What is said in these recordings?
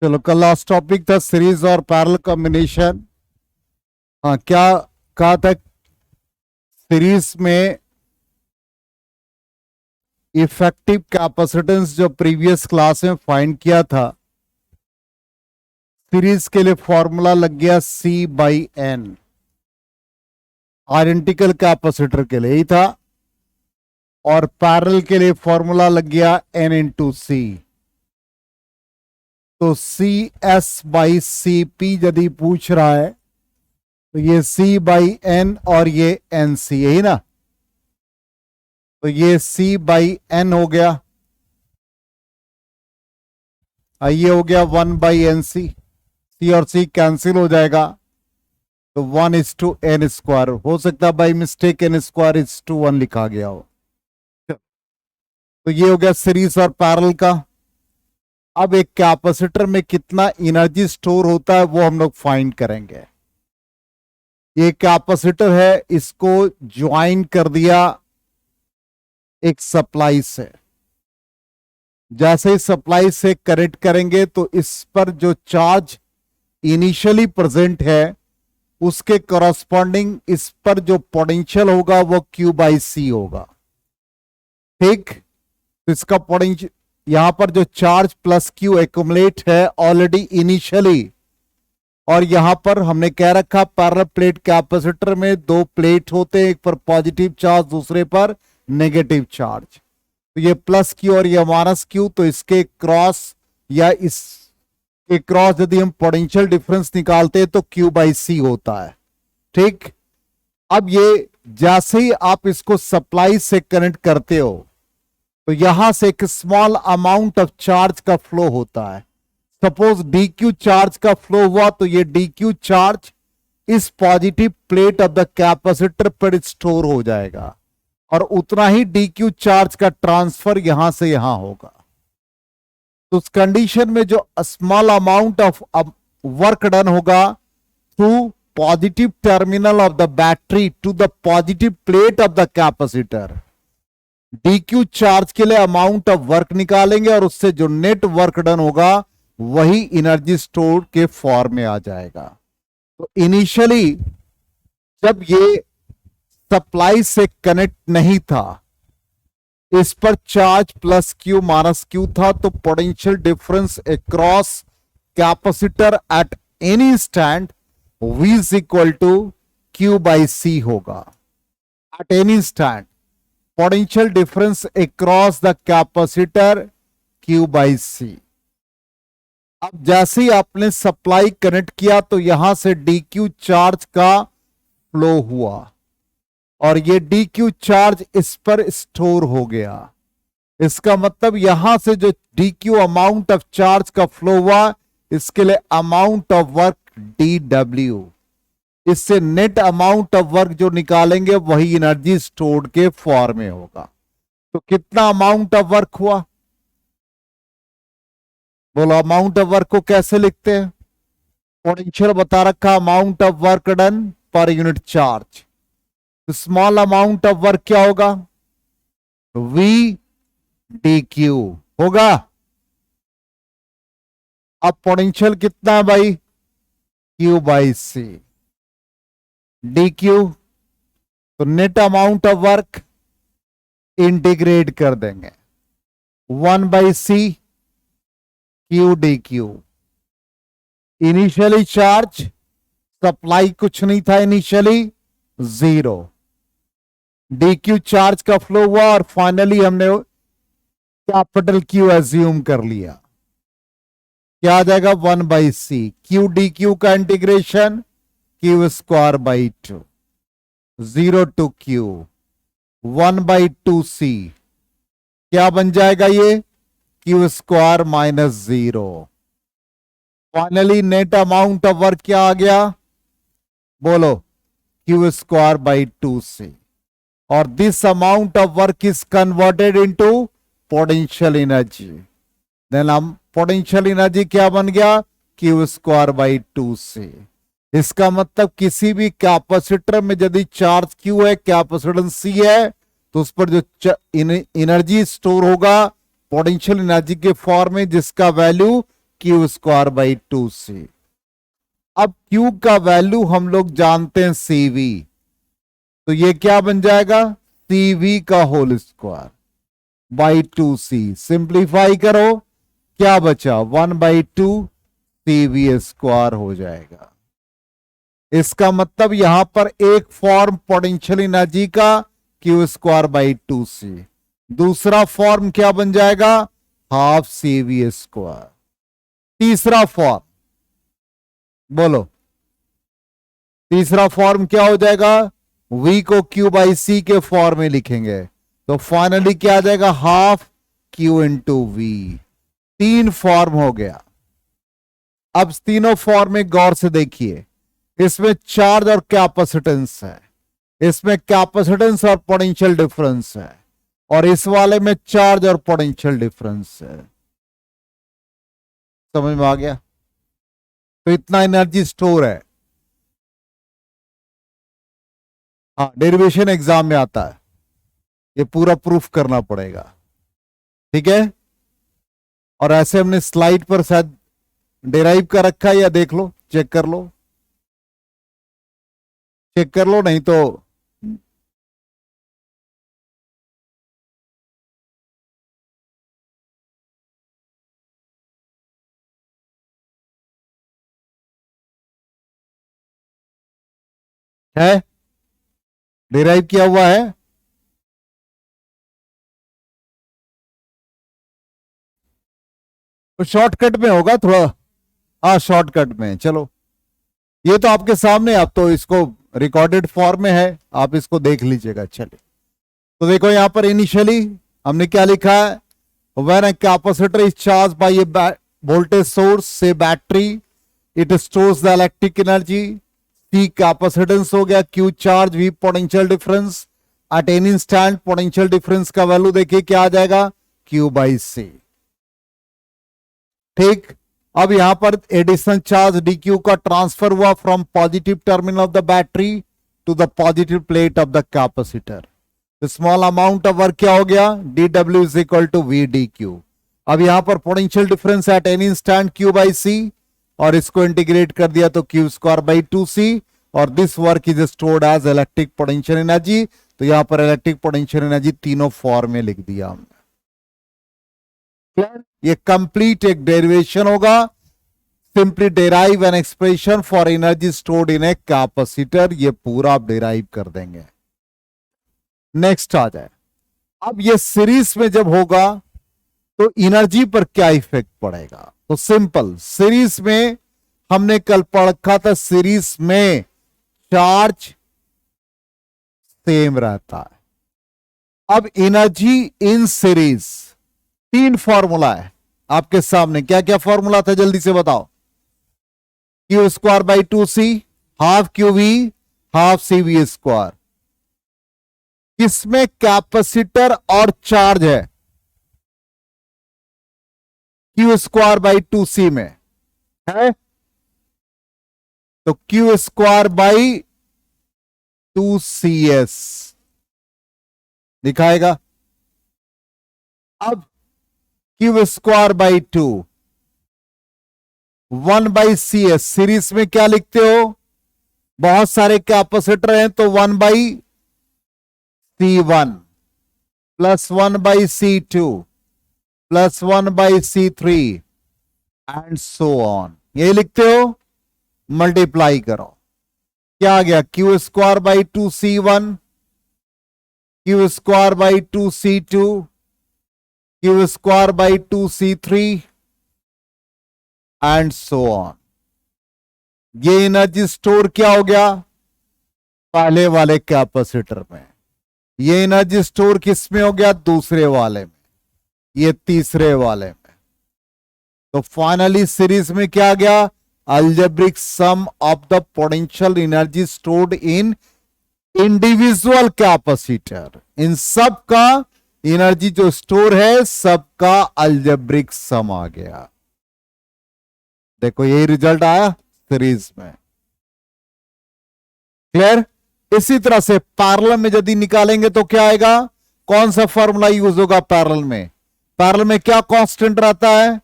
चलो, कल last topic था सीरीज और पैरेलल कॉम्बिनेशन। हाँ, क्या कहा था? सीरीज में इफेक्टिव कैपेसिटेंस जो प्रीवियस क्लास में फाइंड किया था, सीरीज के लिए फॉर्मूला लग गया C/N। आइडेंटिकल कैपेसिटर के लिए ही था, और पैरेलल के लिए फॉर्मूला लग गया N/C। तो CS/CP यदि पूछ रहा है तो ये C/N और ये NC, यही ना। तो ये C/N हो गया, ये हो गया 1/NC। C और C कैंसिल हो जाएगा, तो 1:N²। हो सकता है बाई मिस्टेक N²1 लिखा गया हो। तो ये हो गया सीरीज और पैरेलल का। अब एक कैपेसिटर में कितना एनर्जी स्टोर होता है वो हम लोग फाइंड करेंगे। ये कैपेसिटर है, इसको ज्वाइन कर दिया एक सप्लाई से। जैसे ही सप्लाई से कनेक्ट करेंगे तो इस पर जो चार्ज इनिशियली प्रेजेंट है उसके कॉरस्पॉन्डिंग इस पर जो पोटेंशियल होगा वो Q/C होगा। ठीक, तो इसका पोटेंशियल यहां पर जो चार्ज प्लस Q एक्यूमुलेट है ऑलरेडी इनिशियली, और यहां पर हमने कह रखा पैरेलल प्लेट कैपेसिटर में दो प्लेट होते हैं, एक पर पॉजिटिव चार्ज दूसरे पर नेगेटिव चार्ज। तो ये प्लस Q और ये माइनस Q, तो इसके क्रॉस या इसके क्रॉस यदि हम पोटेंशियल डिफरेंस निकालते हैं तो Q/C होता है। ठीक, अब ये जैसे ही आप इसको सप्लाई से कनेक्ट करते हो तो यहां से एक स्मॉल अमाउंट ऑफ चार्ज का फ्लो होता है। सपोज dq चार्ज का फ्लो हुआ तो ये dq चार्ज इस positive plate of the capacitor पर स्टोर हो जाएगा, और उतना ही dq चार्ज का ट्रांसफर यहां से यहां होगा। तो उस कंडीशन में जो small amount of work done होगा through positive terminal of the battery to the positive plate of the capacitor, dq charge के लिए अमाउंट ऑफ वर्क निकालेंगे और उससे जो नेट वर्क डन होगा वही एनर्जी स्टोर के फॉर्म में आ जाएगा। तो इनिशियली जब ये सप्लाई से कनेक्ट नहीं था, इस पर charge plus Q minus Q था, तो potential difference across capacitor at any stand V is equal to Q/C होगा। At any stand potential difference across the capacitor Q/C। अब जैसे ही आपने सप्लाई कनेक्ट किया तो यहां से dq चार्ज का फ्लो हुआ, और ये dq चार्ज इस पर स्टोर हो गया। इसका मतलब यहां से जो dq अमाउंट ऑफ चार्ज का फ्लो हुआ, इसके लिए अमाउंट ऑफ वर्क dw, इससे नेट अमाउंट ऑफ वर्क जो निकालेंगे वही एनर्जी स्टोर्ड के फॉर्म में होगा। तो कितना अमाउंट ऑफ वर्क हुआ? बोलो, अमाउंट ऑफ वर्क को कैसे लिखते हैं? पोटेंशियल बता रखा, amount of work done per unit charge. तो स्मॉल अमाउंट ऑफ वर्क क्या होगा? V dq होगा। अब पोटेंशियल कितना है भाई? Q/C dq, तो net amount of work integrate कर देंगे 1/C Q dq। Initially charge supply कुछ नहीं था, इनिशियली 0, dq चार्ज का फ्लो हुआ और फाइनली हमने कैपिटल Q एज्यूम कर लिया। क्या आ जाएगा? 1/C Q dq का integration Q²/2, 0 to Q 1/2C। क्या बन जाएगा ये? Q² -0। Finally net amount of work क्या आ गया? बोलो, Q²/2C। और this amount of work is converted into potential energy. Then हम पोटेंशियल एनर्जी क्या बन गया? Q²/2C। इसका मतलब किसी भी कैपेसिटर में यदि चार्ज Q है, कैपेसिटेंस C है, तो उस पर जो एनर्जी स्टोर होगा पोटेंशियल एनर्जी के फॉर्म में, जिसका value Q square by 2c। अब Q का वैल्यू हम लोग जानते हैं CV, तो ये क्या बन जाएगा CV का whole square by 2c। Simplify करो, क्या बचा 1/2 CV स्क्वायर हो जाएगा। इसका मतलब यहां पर एक फॉर्म पोटेंशियल एनर्जी का Q स्क्वायर बाई 2c, दूसरा फॉर्म क्या बन जाएगा हाफ CV स्क्वायर। तीसरा फॉर्म बोलो, तीसरा फॉर्म क्या हो जाएगा, V को Q बाई C के फॉर्म में लिखेंगे, तो फाइनली क्या आ जाएगा हाफ Q इंटू V। तीन फॉर्म हो गया। अब तीनों फॉर्म में गौर से देखिए, इसमें चार्ज और कैपेसिटेंस है, इसमें कैपेसिटेंस और पोटेंशियल डिफरेंस है, और इस वाले में चार्ज और पोटेंशियल डिफरेंस है। समझ में आ गया? तो इतना एनर्जी स्टोर है। हाँ, डेरिवेशन एग्जाम में आता है, ये पूरा प्रूफ करना पड़ेगा, ठीक है। और ऐसे हमने स्लाइड पर शायद डेराइव का रखा है, या देख लो, चेक कर लो, चेक कर लो, नहीं तो है डिराइव किया हुआ है। तो शॉर्टकट में होगा थोड़ा, हाँ शॉर्टकट में। चलो ये तो आपके सामने, आप तो इसको रिकॉर्डेड फॉर्म में है, आप इसको देख लीजिएगा। चलिए तो देखो यहां पर इनिशियली हमने क्या लिखा है, when a capacitor is charge by a voltage source से battery, it stores the electric energy. C capacitance हो गया, Q charge, V potential difference. At any instant potential difference का वैल्यू देखिए क्या आ जाएगा Q बाई C। ठीक, अब यहां पर एडिशनल चार्ज dq का ट्रांसफर हुआ from positive terminal of the battery to the positive plate of the capacitor. Small amount of work क्या हो गया, dw is equal to v dq। अब यहां पर potential difference at any instant Q by C, और इसको integrate कर दिया तो Q स्क्वायर बाई 2c, और this work is stored as electric potential energy. तो यहां पर इलेक्ट्रिक पोटेंशियल एनर्जी तीनों फॉर्म में लिख दिया हमने। ये कंप्लीट एक डेरिवेशन होगा, simply derive an expression for energy stored in a capacitor, ये पूरा आप डेराइव कर देंगे। नेक्स्ट आ जाए, अब ये सीरीज में जब होगा तो एनर्जी पर क्या इफेक्ट पड़ेगा। तो सिंपल, सीरीज में हमने कल पढ़ा था, सीरीज में चार्ज सेम रहता है। अब एनर्जी इन सीरीज, तीन फॉर्मूला है आपके सामने। क्या क्या फॉर्मूला था जल्दी से बताओ। Q square by 2c, half QV, half CV square. किसमें कैपेसिटर और चार्ज है, Q स्क्वायर बाई 2c में है, तो Q स्क्वायर बाई 2CS दिखाएगा। अब Q square by 2, 1/CS, series में क्या लिखते हो, बहुत सारे कैपेसिटर हैं तो 1/C1 plus 1/C2 plus 1/C3 and so on, ये लिखते हो। मल्टीप्लाई करो, क्या आ गया, Q square by 2C1, Q square by 2C2, Q square by 2C3 and so on. ये एनर्जी स्टोर क्या हो गया, पहले वाले कैपेसिटर में। ये एनर्जी स्टोर किस में हो गया, दूसरे वाले में, ये तीसरे वाले में। तो फाइनली सीरीज में क्या आ गया, algebraic sum of the potential energy stored in individual capacitor. इन सब का एनर्जी जो स्टोर है, सबका अलजेब्रिक सम आ गया। देखो यही रिजल्ट आया सीरीज में। क्लियर? इसी तरह से पैरेलल में यदि निकालेंगे तो क्या आएगा, कौन सा फॉर्मूला यूज होगा पैरेलल में। पैरेलल में क्या कांस्टेंट रहता है,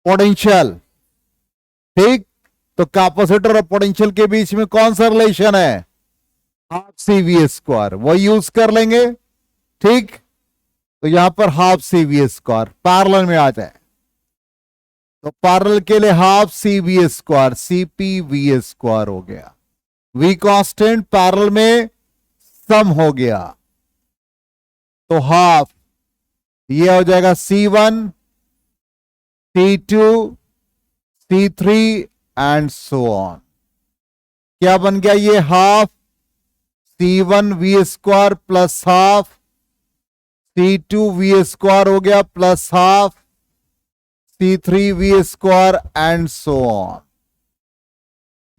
पोटेंशियल, ठीक। तो कैपेसिटर और पोटेंशियल के बीच में कौन सा रिलेशन है? हाफ सी वी स्क्वायर, वो यूज कर लेंगे, ठीक। तो यहां पर half C V square parallel में आ जाए, तो पैरेलल के लिए half C V square, C P V square हो गया। वी कांस्टेंट पैरेलल में सम हो गया, तो हाफ ये हो जाएगा C1 C2 C3 and so on. क्या बन गया ये? Half C1 V square plus half C2 V square हो गया plus half C3 V square and so on.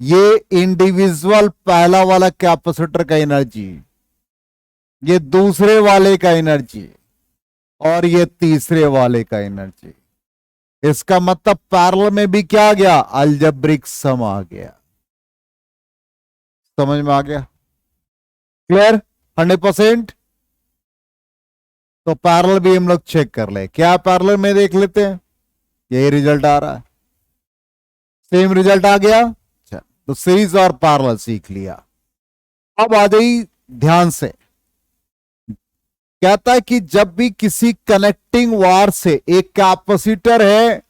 ये इंडिविजुअल पहला वाला कैपेसिटर का एनर्जी, ये दूसरे वाले का एनर्जी, और ये तीसरे वाले का एनर्जी। इसका मतलब पैरेलल में भी क्या आ गया? अलजेब्रिक सम आ गया। समझ में आ गया? क्लियर? 100%। तो पैरेलल भी हम लोग चेक कर ले, क्या पैरेलल में देख लेते हैं, यही रिजल्ट आ रहा है, सेम रिजल्ट आ गया। अच्छा, तो सीरीज और पैरेलल सीख लिया। अब आ गई ध्यान से, कहता है कि जब भी किसी कनेक्टिंग वायर से एक कैपेसिटर है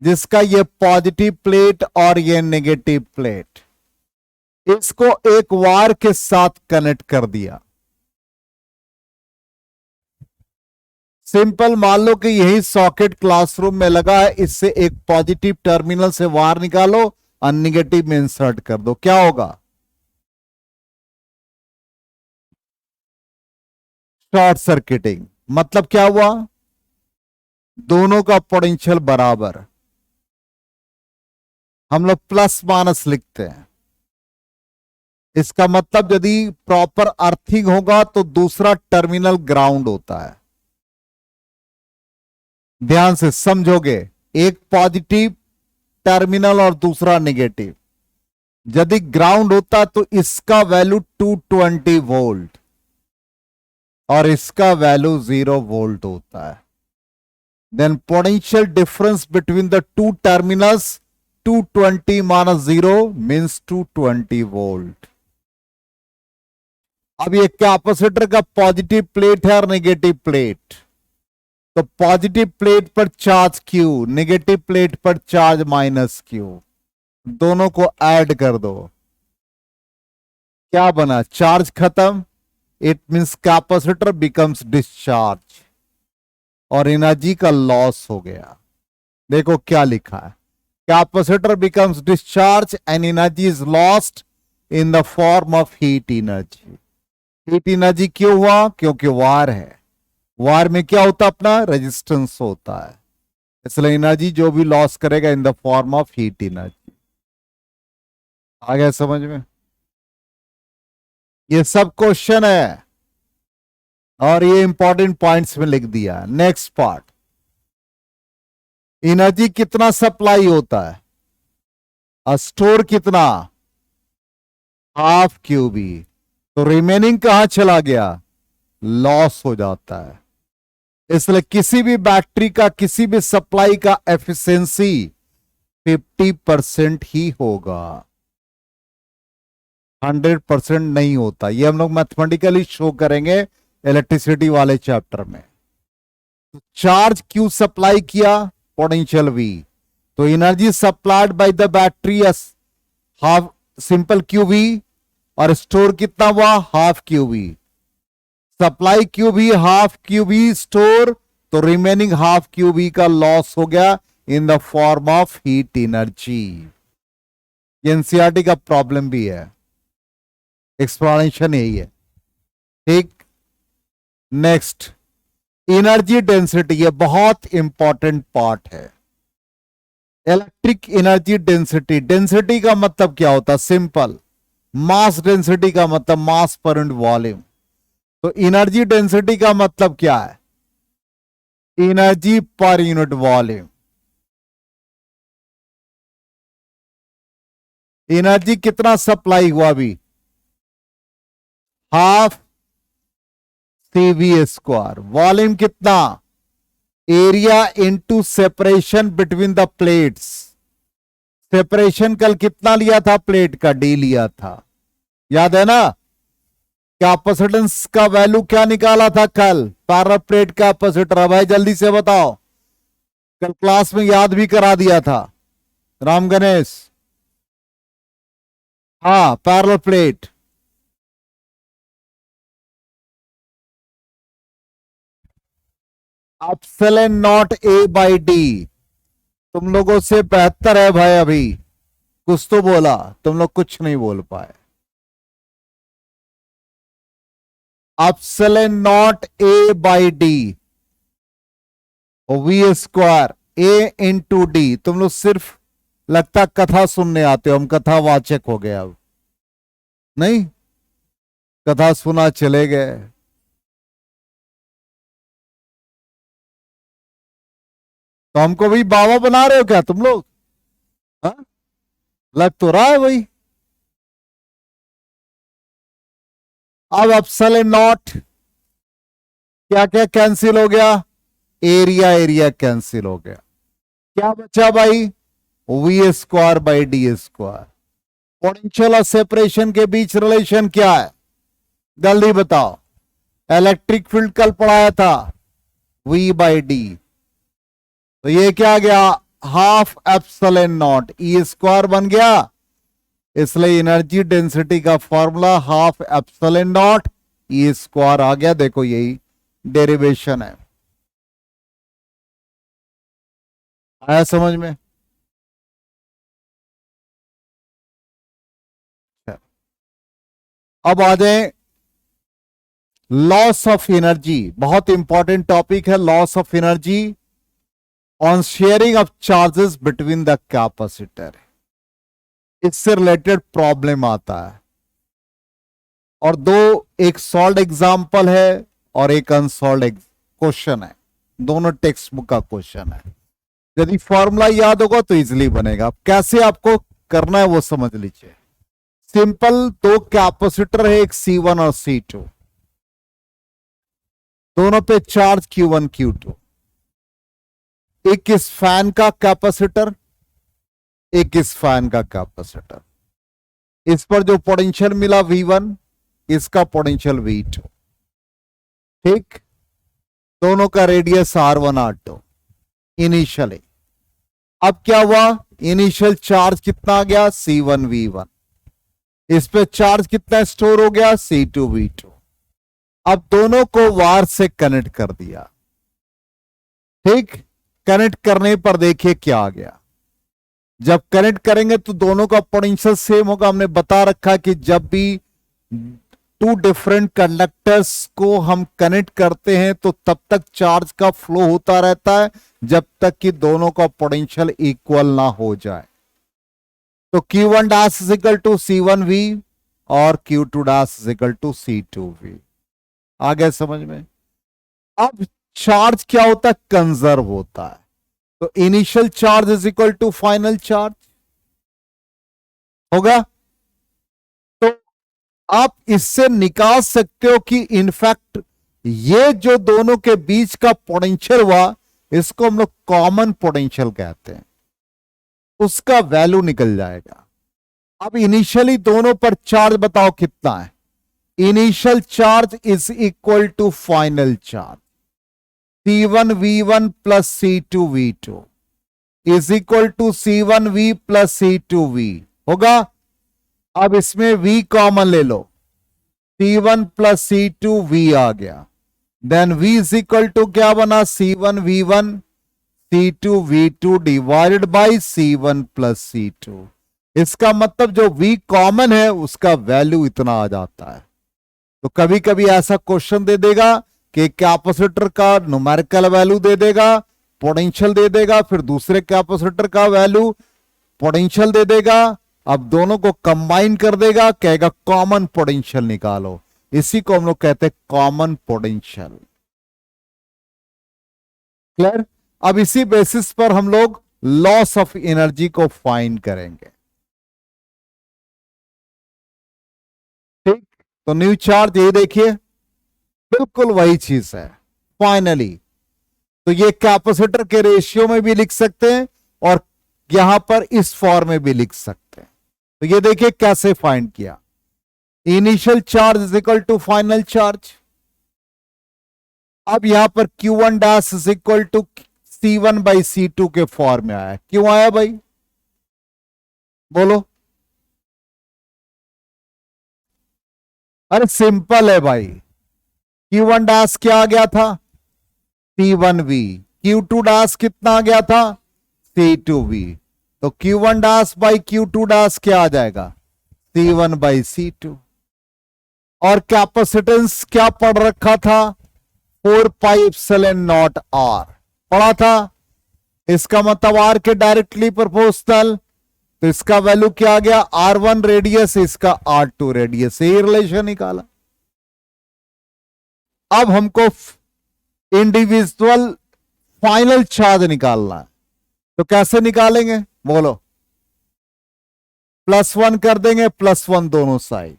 जिसका ये पॉजिटिव प्लेट और ये नेगेटिव प्लेट, इसको एक वायर के साथ कनेक्ट कर दिया। सिंपल मान लो कि यही सॉकेट क्लासरूम में लगा है, इससे एक पॉजिटिव टर्मिनल से वायर निकालो और नेगेटिव में इंसर्ट कर दो, क्या होगा? Short circuiting. मतलब क्या हुआ? दोनों का पोटेंशियल बराबर। हम लोग प्लस माइनस लिखते हैं। इसका मतलब यदि प्रॉपर अर्थिंग होगा तो दूसरा टर्मिनल ग्राउंड होता है। ध्यान से समझोगे, एक पॉजिटिव टर्मिनल और दूसरा नेगेटिव। यदि ग्राउंड होता तो इसका वैल्यू 220 वोल्ट और इसका वैल्यू 0 वोल्ट होता है। Then potential difference between the two terminals 220 minus 0 means 220 volt. अब ये कैपेसिटर का पॉजिटिव प्लेट है और नेगेटिव प्लेट, तो पॉजिटिव प्लेट पर चार्ज Q, नेगेटिव प्लेट पर चार्ज माइनस Q, दोनों को ऐड कर दो, क्या बना? चार्ज खत्म। It means capacitor becomes discharge और एनर्जी का लॉस हो गया। देखो क्या लिखा है, capacitor becomes discharge and energy is lost in the form of heat energy. Heat energy क्यों हुआ? क्योंकि वायर है, वायर में क्या होता है? अपना रेजिस्टेंस होता है, इसलिए एनर्जी जो भी लॉस करेगा in the form of heat energy. आ गया समझ में? ये सब क्वेश्चन है और ये इंपॉर्टेंट पॉइंट्स में लिख दिया। नेक्स्ट पार्ट, एनर्जी कितना सप्लाई होता है और स्टोर कितना? Half QB. तो रिमेनिंग कहां चला गया? लॉस हो जाता है। इसलिए किसी भी बैटरी का, किसी भी सप्लाई का एफिशिएंसी 50% ही होगा, 100% नहीं होता। ये हम लोग मैथमेटिकली शो करेंगे इलेक्ट्रिसिटी वाले चैप्टर में। तो चार्ज क्यू सप्लाई किया, पोटेंशियल V, तो energy supplied by the battery half simple QV, और स्टोर कितना हुआ? Half QV। Supply QV half QV store, तो रिमेनिंग हाफ QV का लॉस हो गया इन the form of heat energy. NCERT का प्रॉब्लम भी है, एक्सप्लेनेशन यही है, ठीक। नेक्स्ट, एनर्जी डेंसिटी, ये बहुत इंपॉर्टेंट पार्ट है। इलेक्ट्रिक एनर्जी डेंसिटी, डेंसिटी का मतलब क्या होता है? सिंपल, मास डेंसिटी का मतलब मास पर यूनिट वॉल्यूम। तो एनर्जी डेंसिटी का मतलब क्या है? Energy per unit volume. Energy कितना सप्लाई हुआ अभी? Half CV square. वॉल्यूम कितना? Area into separation between the plates. Separation कल कितना लिया था प्लेट का? डी लिया था, याद है ना? कैपेसिटेंस का वैल्यू क्या निकाला था कल? Parallel plate capacitor. भाई जल्दी से बताओ, कल क्लास में याद भी करा दिया था राम गणेश। हाँ, parallel plate. Epsilon naught A by D. तुम लोगों से बेहतर है भाई, अभी कुछ तो बोला, तुम लोग कुछ नहीं बोल पाए। Epsilon naught A by D V square A into D. तुम लोग सिर्फ लगता कथा सुनने आते हो, हम कथावाचक हो गए अब। नहीं, कथा सुना चले गए। तो हमको भी बाबा बना रहे हो क्या तुम लोग? हाँ? लग तो रहा है भाई। अब एप्सिलॉन नॉट क्या क्या कैंसिल हो गया? एरिया एरिया कैंसिल हो गया। क्या बचा भाई? V square by D square. Potential और सेपरेशन के बीच रिलेशन क्या है? जल्दी बताओ। इलेक्ट्रिक फील्ड कल पढ़ाया था, वी बाई डी। तो ये क्या गया? Half epsilon naught E square बन गया। इसलिए एनर्जी डेंसिटी का formula half epsilon naught E square आ गया। देखो यही डेरिवेशन है। आया समझ में? अब आ जाए लॉस ऑफ एनर्जी। बहुत इंपॉर्टेंट टॉपिक है loss of energy on sharing of charges between the capacitor. इससे रिलेटेड प्रॉब्लम आता है, और दो, एक सॉल्व एग्जाम्पल है और एक अनसॉल्व क्वेश्चन है। दोनों टेक्स्ट बुक का क्वेश्चन है। यदि फॉर्मूला याद होगा तो इजिली बनेगा। कैसे आपको करना है वो समझ लीजिए। सिंपल, दो कैपेसिटर है, एक C1 और C2, दोनों पे चार्ज Q1 Q2। एक इस फैन का कैपेसिटर, एक इस फैन का कैपेसिटर। इस पर जो पोटेंशियल मिला V1, इसका पोटेंशियल V2। ठीक, दोनों का रेडियस R1 R2 इनिशियली। अब क्या हुआ? इनिशियल चार्ज कितना आ गया? C1 V1। इस पे चार्ज कितना स्टोर हो गया? C2 V2। अब दोनों को वायर से कनेक्ट कर दिया। ठीक, कनेक्ट करने पर देखिए क्या आ गया। जब कनेक्ट करेंगे तो दोनों का पोटेंशियल सेम होगा। हमने बता रखा कि जब भी टू डिफरेंट कंडक्टर्स को हम कनेक्ट करते हैं तो तब तक चार्ज का फ्लो होता रहता है जब तक कि दोनों का पोटेंशियल इक्वल ना हो जाए। तो Q1 dash is equal to C1V और Q2 dash is equal to C2V। आ गया समझ में? अब चार्ज क्या होता है? कंजर्व होता है। तो initial charge is equal to final charge होगा। तो आप इससे निकाल सकते हो कि इनफैक्ट ये जो दोनों के बीच का पोटेंशियल हुआ, इसको हम लोग कॉमन पोटेंशियल कहते हैं। उसका वैल्यू निकल जाएगा। अब इनिशियली दोनों पर चार्ज बताओ कितना है? Initial charge is equal to final charge. C1V1 plus C2V2 is equal to C1V plus C2V होगा। अब इसमें V कॉमन ले लो, C1 प्लस C2V आ गया। Then V is equal to क्या बना? C1V1 C2V2 divided by C1 plus C2। इसका मतलब जो V कॉमन है उसका वैल्यू इतना आ जाता है। तो कभी कभी ऐसा क्वेश्चन दे देगा कि कैपेसिटर का न्यूमेरिकल वैल्यू दे देगा, पोटेंशियल दे देगा, फिर दूसरे कैपेसिटर का वैल्यू, पोटेंशियल दे देगा। अब दोनों को कंबाइन कर देगा, कहेगा कॉमन पोटेंशियल निकालो। इसी को हम लोग कहते हैं कॉमन पोटेंशियल। क्लियर? अब इसी बेसिस पर हम लोग लॉस ऑफ एनर्जी को फाइंड करेंगे। ठीक, तो न्यू चार्ज ये देखिए, बिल्कुल वही चीज है फाइनली। तो ये कैपेसिटर के रेशियो में भी लिख सकते हैं और यहां पर इस फॉर्म में भी लिख सकते हैं। तो ये देखिए कैसे फाइंड किया। Initial charge is equal to final charge. अब यहां पर Q1 dash is equal to C1 by C2 के फॉर्म में आया। क्यों आया भाई, बोलो। अरे सिंपल है भाई, Q1 डैश क्या आ गया था, C1V। Q2 डैश कितना आ गया था, C2V। तो Q1 dash by Q2 dash क्या आ जाएगा, C1 बाई C2। और कैपेसिटेंस क्या पढ़ रखा था, 4 पाई एप्सिलॉन नॉट R पढ़ा था। इसका मतलब R के डायरेक्टली प्रोपोर्शनल, तो इसका वैल्यू क्या आ गया, R1 रेडियस, इसका R2 रेडियस। ये रिलेशन निकाला। अब हमको इंडिविजुअल फाइनल चार्ज निकालना है, तो कैसे निकालेंगे बोलो। +1 कर देंगे, +1 दोनों साइड।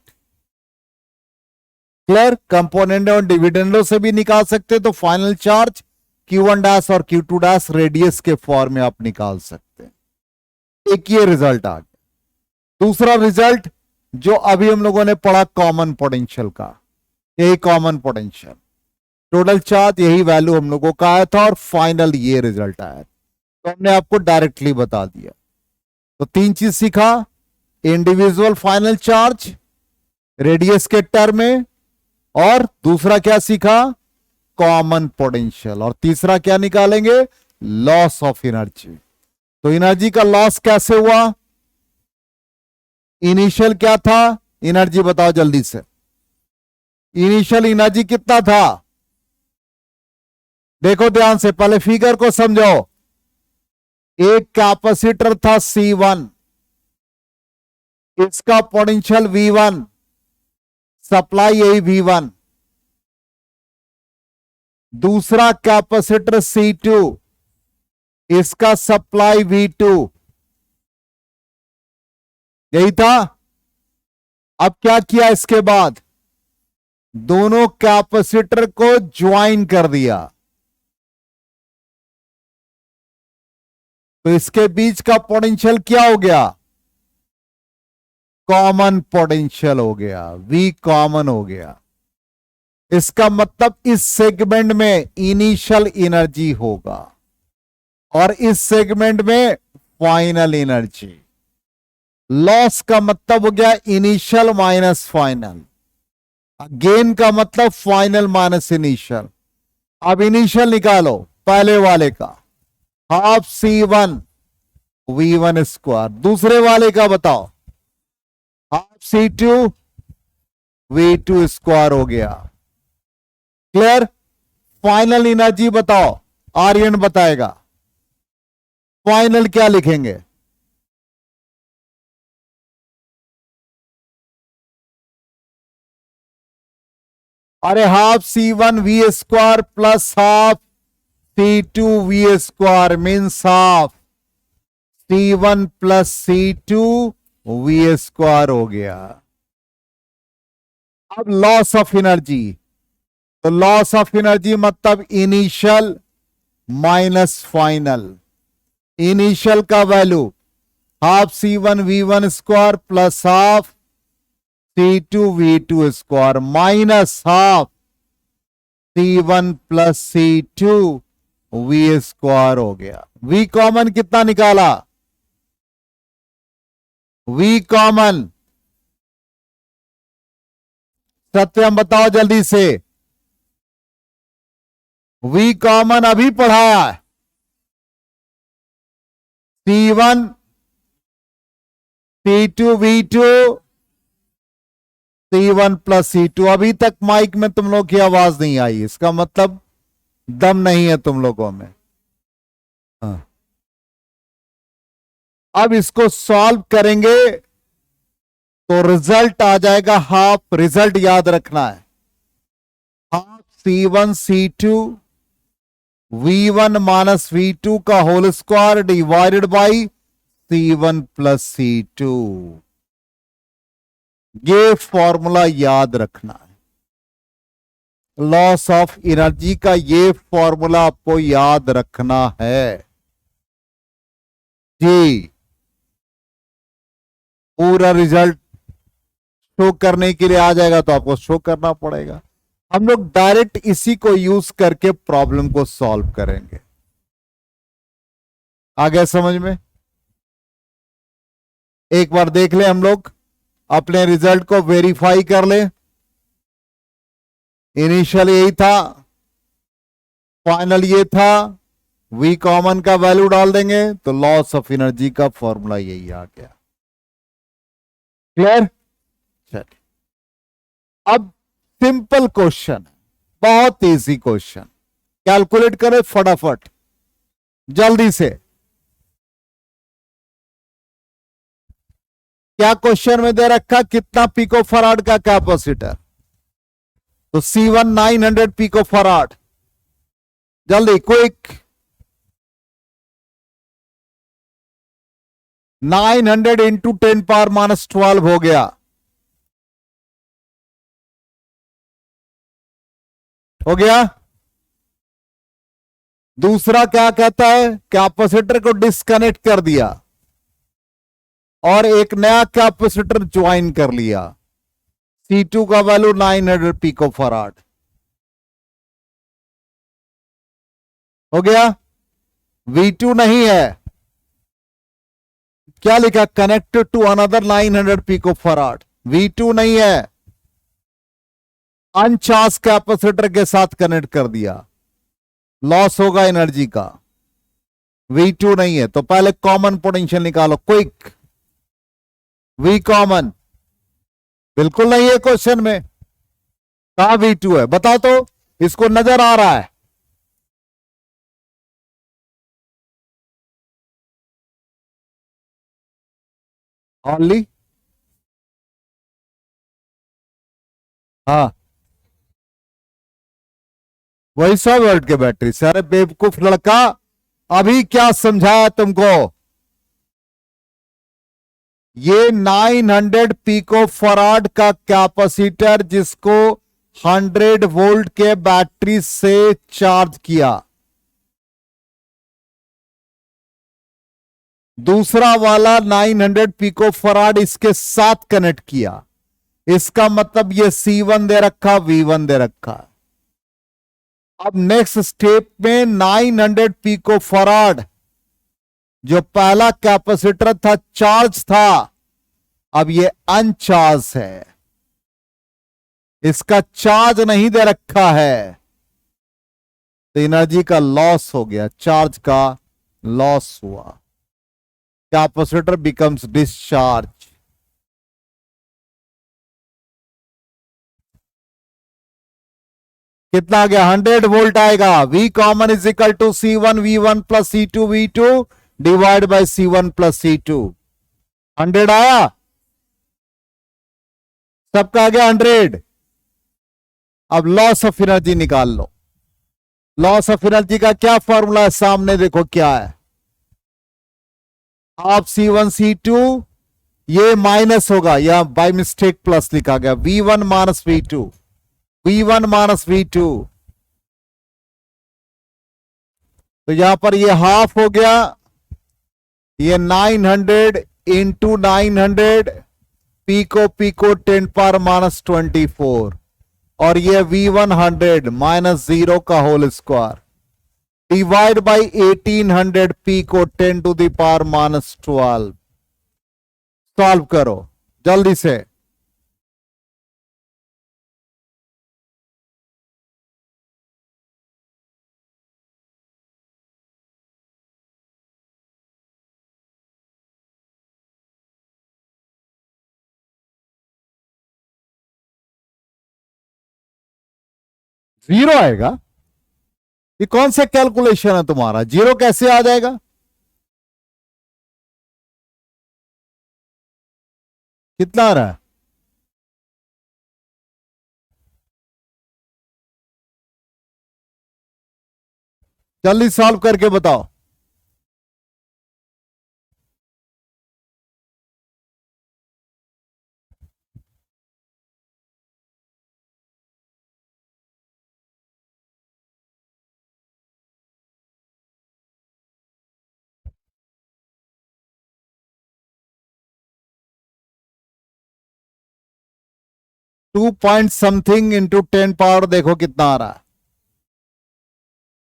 क्लियर, कंपोनेंट और डिविडेंडो से भी निकाल सकते हैं। तो फाइनल चार्ज Q1 डैश और Q2 डैश रेडियस के फॉर्म में आप निकाल सकते हैं। एक ये रिजल्ट आ गया। दूसरा रिजल्ट जो अभी हम लोगों ने पढ़ा कॉमन पोटेंशियल का, यही कॉमन पोटेंशियल, टोटल चार्ज यही वैल्यू हम लोगों का आया था और फाइनल ये रिजल्ट आया, तो हमने आपको डायरेक्टली बता दिया। तो 3 चीज सीखा, इंडिविजुअल फाइनल चार्ज रेडियस के टर्म में, और दूसरा क्या सीखा, कॉमन पोटेंशियल, और तीसरा क्या निकालेंगे, लॉस ऑफ एनर्जी। तो एनर्जी का लॉस कैसे हुआ, इनिशियल क्या था, एनर्जी बताओ जल्दी से। इनिशियल एनर्जी कितना था, देखो ध्यान से, पहले फिगर को समझो। एक कैपेसिटर था C1, इसका पोटेंशियल V1, सप्लाई यही V1। दूसरा कैपेसिटर C2, इसका सप्लाई V2, यही था। अब क्या किया, इसके बाद दोनों कैपेसिटर को ज्वाइन कर दिया, तो इसके बीच का पोटेंशियल क्या हो गया, कॉमन पोटेंशियल हो गया, V कॉमन हो गया। इसका मतलब इस सेगमेंट में इनिशियल एनर्जी होगा और इस सेगमेंट में फाइनल एनर्जी। लॉस का मतलब हो गया इनिशियल माइनस फाइनल, गेन का मतलब फाइनल माइनस इनिशियल। अब इनिशियल निकालो पहले वाले का, हाफ C1 V1 स्क्वायर, दूसरे वाले का बताओ, हाफ C2 V2 स्क्वायर हो गया। क्लियर, फाइनल एनर्जी बताओ, आर्यन बताएगा। फाइनल क्या लिखेंगे, अरे half C1 V square plus half C2 V square means half C1 plus C2 V square हो गया। अब लॉस ऑफ एनर्जी, तो लॉस ऑफ एनर्जी मतलब इनिशियल माइनस फाइनल। इनिशियल का value half C1 V1 square plus half C2 V2 square minus half C1 plus C2 V square हो गया। V common कितना निकाला, V कॉमन सत्यम बताओ जल्दी से। V कॉमन अभी पढ़ाया है, C1 C2 V2 C1 plus C2। अभी तक माइक में तुम लोग की आवाज नहीं आई, इसका मतलब दम नहीं है तुम लोगों में। हाँ। अब इसको सॉल्व करेंगे तो रिजल्ट आ जाएगा हाफ, रिजल्ट याद रखना है, half C1 C2 V1 minus V2 का whole square divided by C1 plus C2। ये फॉर्मूला याद रखना है। लॉस ऑफ एनर्जी का ये फॉर्मूला आपको याद रखना है जी। पूरा रिजल्ट शो करने के लिए आ जाएगा तो आपको शो करना पड़ेगा। हम लोग डायरेक्ट इसी को यूज करके प्रॉब्लम को सॉल्व करेंगे। आ गया समझ में? एक बार देख ले, हम लोग अपने रिजल्ट को वेरीफाई कर ले। इनिशियल यही था, फाइनल ये था, वी कॉमन का वैल्यू डाल देंगे तो लॉस ऑफ एनर्जी का फॉर्मूला यही आ गया। क्लियर? चलिए अब सिंपल क्वेश्चन, बहुत इजी क्वेश्चन, कैलकुलेट करें फटाफट जल्दी से। क्या क्वेश्चन में दे रखा, कितना पिको फराड का कैपेसिटर? तो C1 900 पिको फराड। जल्दी क्विक। 900 इंटू 10⁻⁻12 हो गया। हो गया। दूसरा क्या कहता है, कैपेसिटर को डिस्कनेक्ट कर दिया और एक नया कैपेसिटर ज्वाइन कर लिया। C2 का वैल्यू 900 पिको फराड। हो गया। V2 नहीं है, क्या लिखा, connected to another 900 pico farad. V2 नहीं है, अनचार्ज कैपेसिटर के साथ कनेक्ट कर दिया, लॉस होगा एनर्जी का। V2 नहीं है तो पहले कॉमन पोटेंशियल निकालो क्विक। V कॉमन बिल्कुल नहीं है क्वेश्चन में, कहां V2 है बताओ तो, इसको नजर आ रहा है? ओनली, हाँ वही 100 वोल्ट के बैटरी से। अरे बेवकूफ लड़का, अभी क्या समझाया तुमको? ये 900 पिको फराड का कैपेसिटर जिसको 100 वोल्ट के बैटरी से चार्ज किया, दूसरा वाला 900 पिको फराड इसके साथ कनेक्ट किया। इसका मतलब ये C1 दे रखा, V1 दे रखा। अब नेक्स्ट स्टेप में 900 पिको फराड जो पहला कैपेसिटर था चार्ज था, अब ये अनचार्ज है, इसका चार्ज नहीं दे रखा है, तो एनर्जी का लॉस हो गया, चार्ज का लॉस हुआ, कैपेसिटर बिकम्स डिस्चार्ज। कितना आ गया, 100 वोल्ट आएगा। V common is equal to C1 V1 plus C2 V2 divide by C1 plus C2। 100 आया, सबका आ गया 100। अब लॉस ऑफ एनर्जी निकाल लो। लॉस ऑफ एनर्जी का क्या फॉर्मूला है, सामने देखो क्या है। आप C1 C2, ये माइनस होगा, या बाय मिस्टेक प्लस लिखा गया, V1 minus V2, V1 minus V2, तो यहां पर ये हाफ हो गया। ये 900 इंटू 900 पिको पिको 10⁻⁻24 और ये V100 माइनस 0 का whole square divide by 1800 pico 10⁻⁻12। Solve करो जल्दी से। जीरो आएगा? ये कौन सा कैलकुलेशन है तुम्हारा, जीरो कैसे आ जाएगा? कितना आ रहा है? जल्दी सॉल्व करके बताओ। 2 पॉइंट समथिंग इंटू 10 पावर देखो कितना आ रहा है,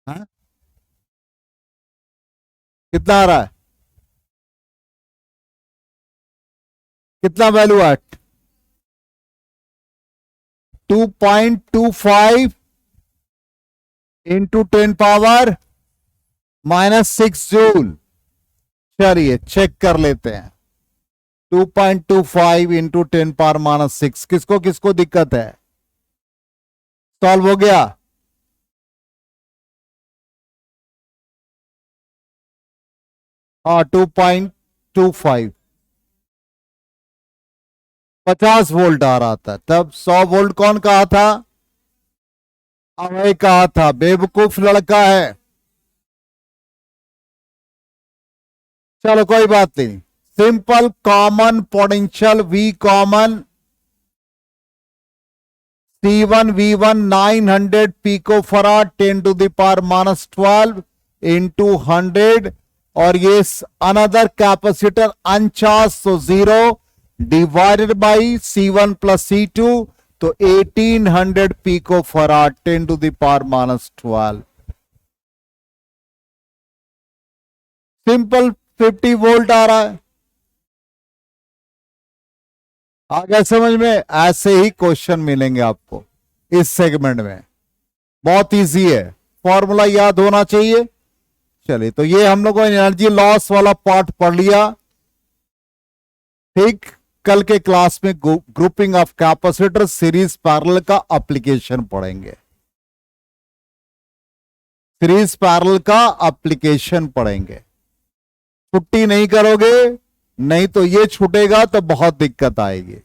हाँ? कितना आ रहा है, कितना वैल्यू है? 2.25 इंटू 10 पावर -6 जूल। चलिए चेक कर लेते हैं। 2.25 इंटू 10 पावर -6, किसको किसको दिक्कत है? सॉल्व हो गया? हाँ 2.25 50 वोल्ट आ रहा था, तब 100 वोल्ट कौन कहा था? अभय कहा था, बेवकूफ लड़का है। चलो कोई बात नहीं, simple common potential V common, C1V1 900 pico farad 10 to the power -12 into 100, और ये अनदर कैपेसिटर अनचार्ज, तो 0 divided by C1 plus C2, तो 1800 pico farad 10 to the power -12। Simple 50 volt आ रहा है। आ गया समझ में? ऐसे ही क्वेश्चन मिलेंगे आपको इस सेगमेंट में, बहुत इजी है, फॉर्मूला याद होना चाहिए। चलिए, तो ये हम लोगों ने एनर्जी लॉस वाला पार्ट पढ़ लिया। ठीक, कल के क्लास में grouping of capacitor series parallel का एप्लीकेशन पढ़ेंगे, सीरीज पैरेलल का एप्लीकेशन पढ़ेंगे। छुट्टी नहीं करोगे, नहीं तो ये छूटेगा तो बहुत दिक्कत आएगी।